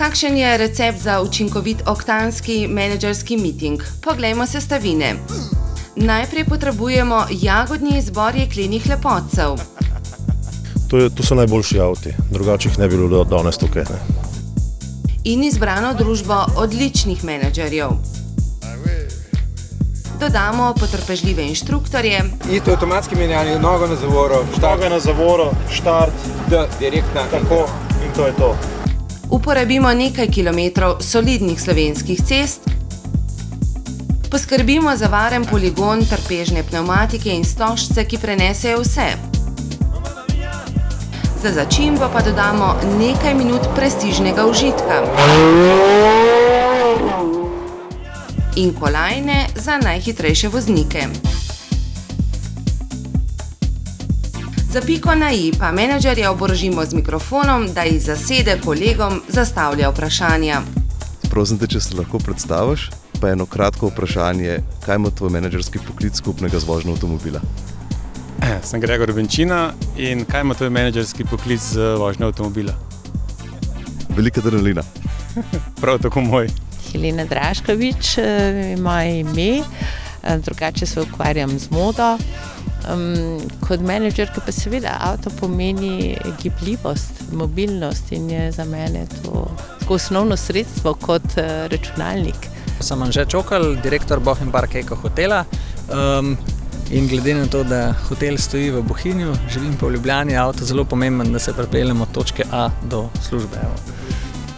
Kakšen je recept za učinkovit oktanski menedžerski meeting? Poglejmo sestavine. Najprej potrebujemo jagodni izbor jeklenih lepotcev. To so najboljši avti, drugače jih ne bi bilo danes tukaj. In izbrano družbo odličnih menedžerjev. Dodamo potrpežljive inštruktorje. Ito avtomatski menjalnik, nogo na zavoro, štart. Noga na zavoro, štart. Da, direktna. Tako, in to je to. Uporabimo nekaj kilometrov solidnih slovenskih cest. Poskrbimo za varen poligon, trpežne pnevmatike in stožce, ki prenesejo vse. Za začimbo pa dodamo nekaj minut prestižnega užitka. In kolajne za najhitrejše voznike. Za piko na i pa menedžerja oborožimo z mikrofonom, da jih zasede kolegom zastavlja vprašanja. Prosim te, če se lahko predstaviš, pa eno kratko vprašanje, kaj ima tvoj menedžerski poklic skupnega z vožnjo avtomobila? Sem Gregor Benčina in kaj ima tvoj menedžerski poklic z vožnjo avtomobila? Velika adrenalina. Prav tako moj. Helena Draškovič je moje ime, drugače se ukvarjam z modo. Kot menedžerka pa seveda avto pomeni gibljivost, mobilnost in je za mene to tako osnovno sredstvo kot računalnik. Sem Anže Čokl, direktor Bohinj Park Eko hotela in glede na to, da hotel stoji v Bohinju, živim pa v Ljubljani, je avto zelo pomemben, da se pripeljemo od točke A do službe.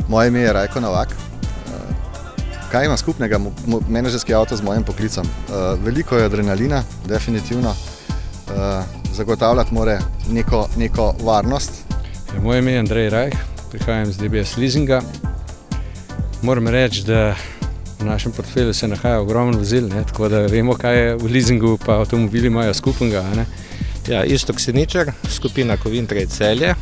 Moje ime je Rajko Novak. Kaj ima skupnega menedžerski avto z mojim poklicem? Veliko je adrenalina, definitivno. Zagotavljati mora neko varnost. Moje ime je Andrej Rajh, prihajam z DBS Leasinga. Moram reči, da v našem portfelju se nahaja ogromno vozil, tako da vemo, kaj je v leasingu pa avtomobili imajo skupnega. Ja, Iztok Seničar, skupina Kovintrade Celje.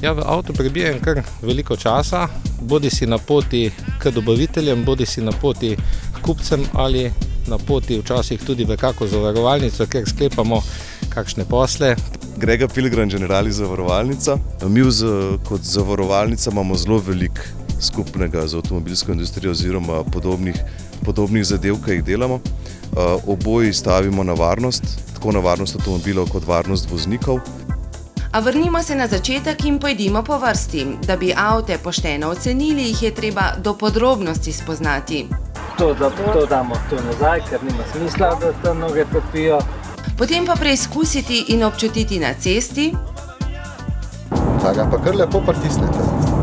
Ja, v avtu prebijem kar veliko časa, bodi si na poti k dobaviteljem, bodi si na poti k kupcem ali na poti včasih tudi v kako zavarovalnico, ker sklepamo kakšne posle. Grega Pilgrim, Generali zavarovalnica. Mi kot zavarovalnica imamo zelo veliko skupnega z avtomobilsko industrijo oziroma podobnih zadev, ki jih delamo. Oboji stavimo na varnost, tako na varnost avtomobilov kot varnost voznikov. A vrnimo se na začetek in pojdimo po vrsti. Da bi avte pošteno ocenili, jih je treba do podrobnosti spoznati. To damo tu nazaj, ker nima smisla, da te noge topijo. Potem pa preizkusiti in občutiti na cesti. Ga pa kar lepo pritisnete.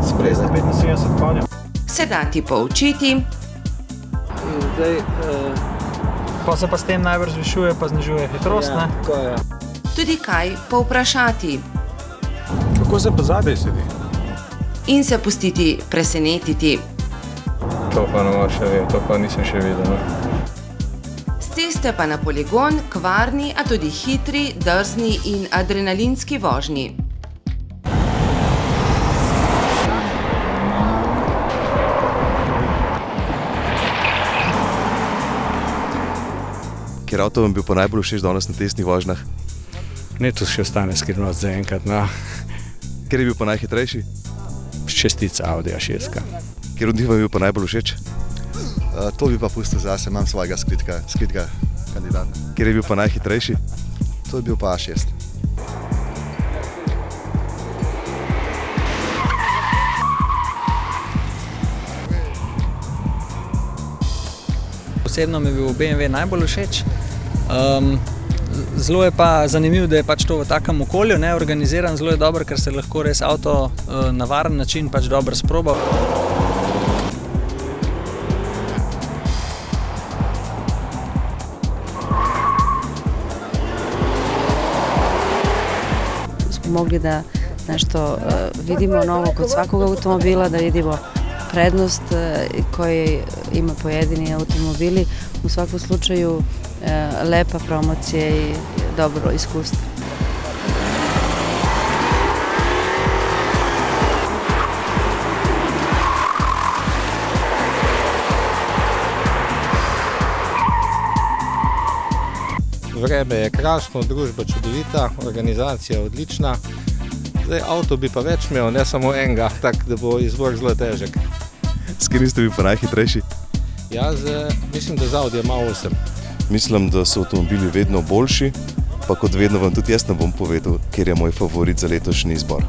Spredaj. 75 konja. Se dati poučiti. In zdaj... Ko se pa s tem najbrž zvišuje, pa znižuje hitrost, ne? Tako je. Tudi kaj povprašati. Kako se pa zadaj sedi? In se pustiti presenetiti. To pa to pa nisem še videl. S ceste pa na poligon, k varni, a tudi hitri, drzni in adrenalinski vožnji. Kjer avto vam bil pa najbolj všeč danes na testnih vožnjah? Ne, to še ostane skrivnost za enkrat. Kjer je bil pa najhitrejši? Šestica Audi A6. Kjer od njih vam je bil pa najbolj všeč? To bi pa pustil zase, imam svojega skritka kandidata. Kjer je bil pa najhitrejši? To je bil pa A6. Osebno mi je bil BMW najbolj všeč. Zelo je pa zanimiv, da je pač to v takem okolju, organiziran, zelo je dober, ker se lahko res avto na varen način pač dobro sproba. Smo mogli da nešto vidimo novo kod svakog automobila, da vidimo prednost koje ima pojedini automobili. U svakom slučaju lepa promocija i dobro iskustvo. Vreme je krasno, družba čudovita, organizacija odlična. Zdaj, avto bi pa več imel, ne samo enega, tako da bo izbor zelo težek. S katerim ste vi pa najhitrejši? Ja, mislim, da z Audijem A8. Mislim, da so avtomobili vedno boljši, pa kot vedno vam tudi jaz ne bom povedal, ker je moj favorit za letošnji izbor.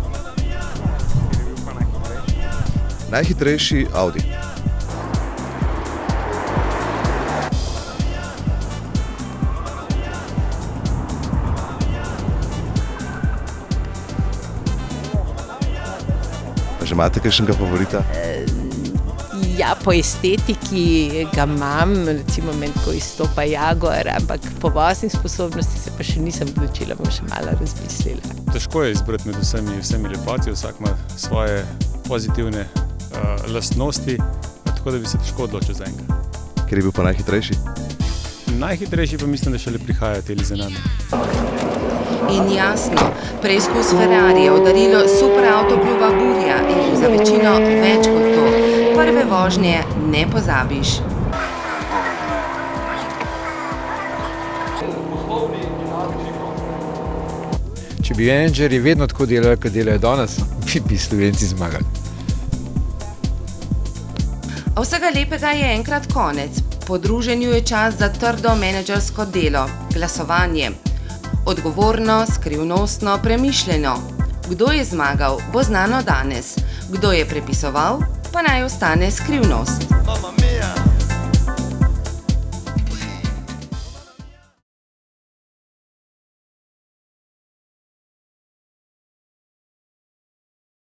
Najhitrejši Audi. Pa že imate kakšnega favorita? Ja, po estetiki ga imam, recimo meni, ko izstopa Jaguar, ampak po vozni sposobnosti se pa še nisem odločila, bom še malo razmislila. Težko je izbrati med vsemi lepoti, vsak ima svoje pozitivne lastnosti, tako da bi se težko odločil za enega. Ker je bil pa najhitrejši? Najhitrejši pa mislim, da šele prihajajo teli za nami. In jasno, preizkus Ferrarija v darilo superavto kluba Burja je bil za večino več kot to. Prve vožnje ne pozabiš. Če bi menedžerji vedno tako delali, kot delajo danes, bi Slovenci zmagali. A vsega lepega je enkrat konec. Po druženju je čas za trdo menedžersko delo, glasovanje. Odgovorno, skrivnostno, premišljeno. Kdo je zmagal, bo znano danes. Kdo je prepisoval, pa naj ostane skrivnost.